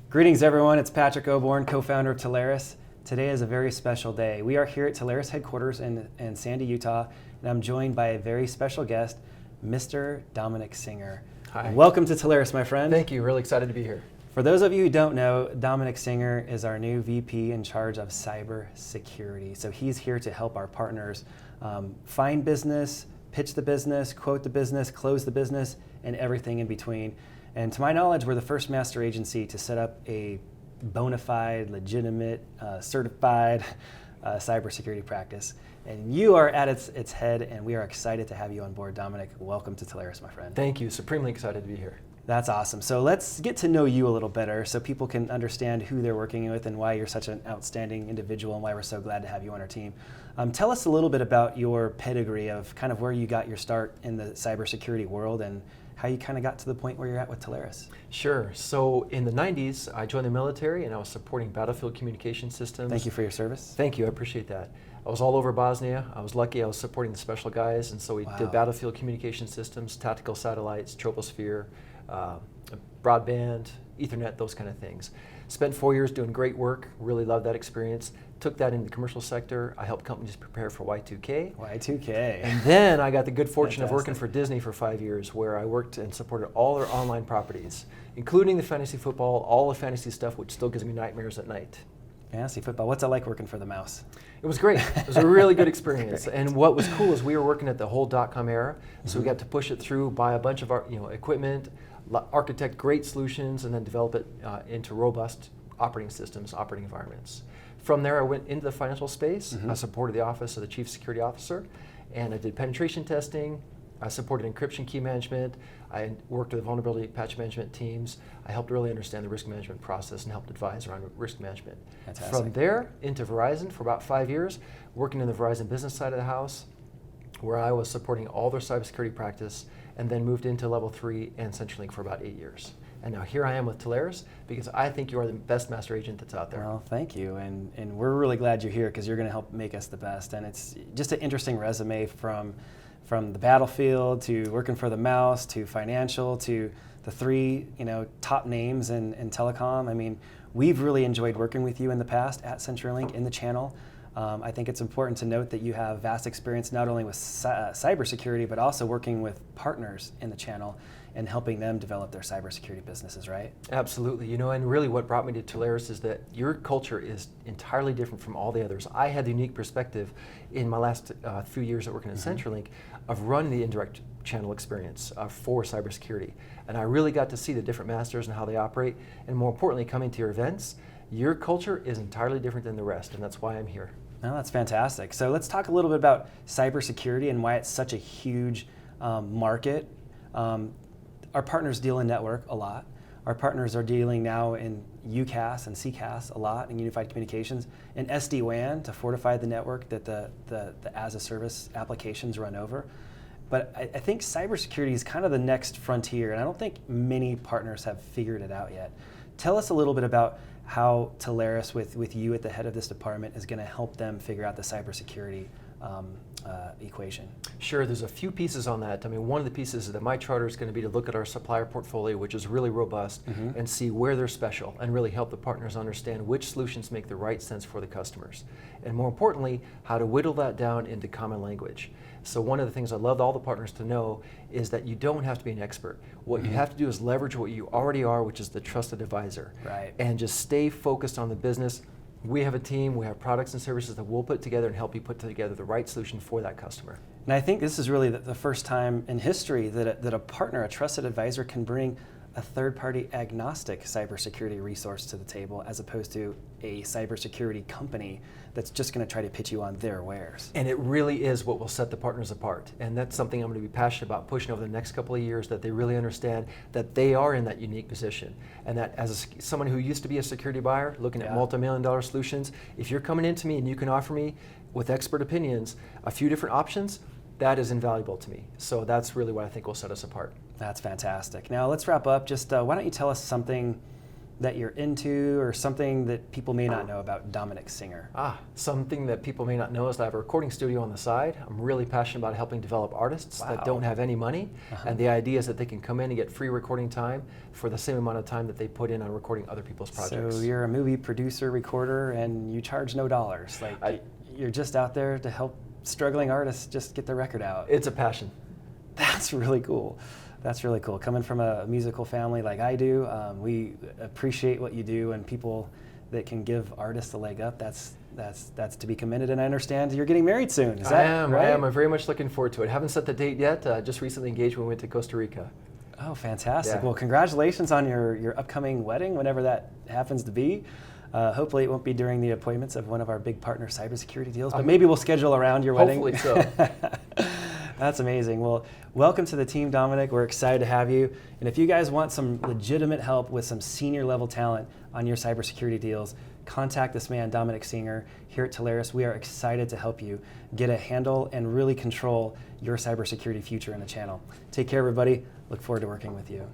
Greetings everyone, it's Patrick Oborn, co-founder of Telarus. Today is a very special day. We are here at Telarus headquarters in Sandy, Utah, and I'm joined by a very special guest, Mr. Dominique Singer. Hi. Welcome to Telarus, my friend. Thank you, really excited to be here. For those of you who don't know, Dominique Singer is our new VP in charge of cybersecurity. So he's here to help our partners find business, pitch the business, quote the business, close the business, and everything in between. And to my knowledge, we're the first master agency to set up a bona fide, legitimate, certified cybersecurity practice. And you are at its head, and we are excited to have you on board, Dominique. Welcome to Telarus, my friend. Thank you, supremely excited to be here. That's awesome. So let's get to know you a little better so people can understand who they're working with and why you're such an outstanding individual and why we're so glad to have you on our team. Tell us a little bit about your pedigree of kind of where you got your start in the cybersecurity world and how you kind of got to the point where you're at with Telarus. Sure. So in the 90s, I joined the military and I was supporting battlefield communication systems. Thank you for your service. Thank you, I appreciate that. I was all over Bosnia. I was lucky I was supporting the special guys, and so we did battlefield communication systems, tactical satellites, troposphere, broadband, Ethernet, those kind of things. Spent 4 years doing great work, really loved that experience. Took that into the commercial sector. I helped companies prepare for Y2K. Y2K. And then I got the good fortune of working for Disney for 5 years, where I worked and supported all their online properties, including the fantasy football, all the fantasy stuff, which still gives me nightmares at night. Fantasy football. What's it like working for the mouse? It was great. It was a really good experience. And what was cool is we were working at the whole .com era, so we got to push it through, buy a bunch of our equipment, architect great solutions, and then develop it into robust operating systems, operating environments. From there, I went into the financial space. I supported the Office of the Chief Security Officer, and I did penetration testing. I supported encryption key management. I worked with vulnerability patch management teams. I helped really understand the risk management process and helped advise around risk management. Fantastic. From there, into Verizon for about 5 years, working in the Verizon business side of the house, where I was supporting all their cybersecurity practice, and then moved into level 3 and CenturyLink for about 8 years. And now here I am with Telarus because I think you are the best master agent that's out there. Well, thank you. And we're really glad you're here because you're going to help make us the best. And it's just an interesting resume from the battlefield to working for the mouse to financial to the three top names in telecom. I mean, we've really enjoyed working with you in the past at CenturyLink in the channel. I think it's important to note that you have vast experience not only with cybersecurity, but also working with partners in the channel and helping them develop their cybersecurity businesses, right? Absolutely. And really what brought me to Telarus is that your culture is entirely different from all the others. I had the unique perspective in my last few years of working at CenturyLink of running the indirect channel experience for cybersecurity. And I really got to see the different masters and how they operate, and more importantly, coming to your events, your culture is entirely different than the rest, and that's why I'm here. Oh, that's fantastic. So let's talk a little bit about cybersecurity and why it's such a huge market. Our partners deal in network a lot. Our partners are dealing now in UCaaS and CCaaS a lot, in unified communications, and SD-WAN to fortify the network that the as-a-service applications run over. But I think cybersecurity is kind of the next frontier, and I don't think many partners have figured it out yet. Tell us a little bit about how Telarus, with you at the head of this department, is going to help them figure out the cybersecurity equation. Sure, there's a few pieces on that. I mean, one of the pieces that my charter is going to be to look at our supplier portfolio, which is really robust, and see where they're special and really help the partners understand which solutions make the right sense for the customers. And more importantly, how to whittle that down into common language. So one of the things I love all the partners to know is that you don't have to be an expert. What you have to do is leverage what you already are, which is the trusted advisor. Right. And just stay focused on the business. We have a team, we have products and services that we'll put together and help you put together the right solution for that customer. And I think this is really the first time in history that a partner, a trusted advisor, can bring a third-party agnostic cybersecurity resource to the table as opposed to a cybersecurity company that's just going to try to pitch you on their wares. And it really is what will set the partners apart. And that's something I'm going to be passionate about pushing over the next couple of years, that they really understand that they are in that unique position. And that as someone who used to be a security buyer, looking at multi-million-dollar solutions, if you're coming into me and you can offer me, with expert opinions, a few different options, that is invaluable to me. So that's really what I think will set us apart. That's fantastic. Now let's wrap up. Just why don't you tell us something that you're into, or something that people may not know about Dominique Singer? Something that people may not know is that I have a recording studio on the side. I'm really passionate about helping develop artists that don't have any money. And the idea is that they can come in and get free recording time for the same amount of time that they put in on recording other people's projects. So you're a movie producer, recorder, and you charge no dollars. You're just out there to help struggling artists just get their record out. It's a passion. That's really cool. That's really cool. Coming from a musical family like I do, we appreciate what you do, and people that can give artists a leg up, that's to be commended. And I understand you're getting married soon. Is that right? I am. I'm very much looking forward to it. Haven't set the date yet. Just recently engaged when we went to Costa Rica. Oh, fantastic. Yeah. Well, congratulations on your upcoming wedding, whenever that happens to be. Hopefully it won't be during the appointments of one of our big partner cybersecurity deals, but maybe we'll schedule around your wedding. Hopefully so. That's amazing. Well, welcome to the team, Dominic. We're excited to have you. And if you guys want some legitimate help with some senior level talent on your cybersecurity deals, contact this man, Dominique Singer, here at Telarus. We are excited to help you get a handle and really control your cybersecurity future in the channel. Take care, everybody. Look forward to working with you.